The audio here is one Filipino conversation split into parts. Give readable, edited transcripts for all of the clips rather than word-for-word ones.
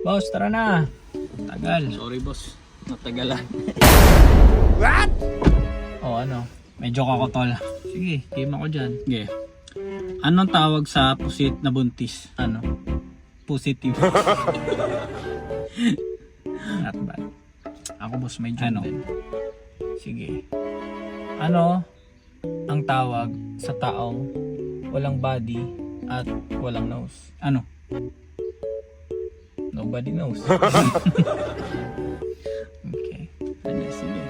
Boss, tara na. Tagal. Sorry boss, natagalan. What? Oh, ano? Medyo ako tol. Sige, game ako dyan. Okay. Anong tawag sa pusit na buntis? Ano? Positive. Not bad. Ako boss, may Ano? dyan din. Sige. Ano ang tawag sa taong walang body at walang nose? Ano? Nobody knows. Okay. Ano? Sige.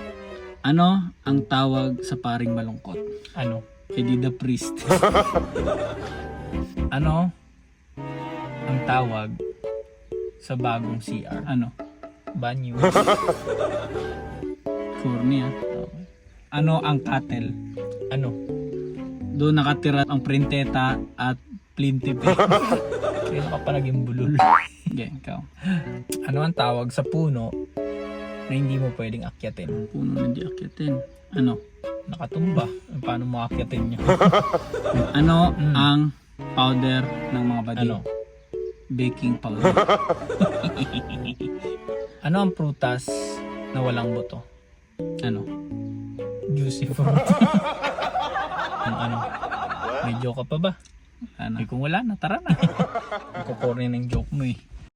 Ano ang tawag sa paring malungkot? Ano? Eddie the Priest. Ano ang tawag sa bagong CR? Ano? Banyo. Corny ah. Okay. Ano ang cattle? Ano? Doon nakatira ang printeta at plintipe. Kailan ka pa naging bulol? Okay, ikaw. Ano ang tawag sa puno na hindi mo pwedeng akyatin? Puno na di akyatin. Ano? Nakatumba. Paano mo akyatin nyo? Ano ang powder ng mga badiw? Ano? Baking powder. Ano ang prutas na walang buto? Ano? Juicy fruit. Ano? May joke ka pa ba? Ano? Eh kung wala na, tara na. Kukurin ng joke mo eh.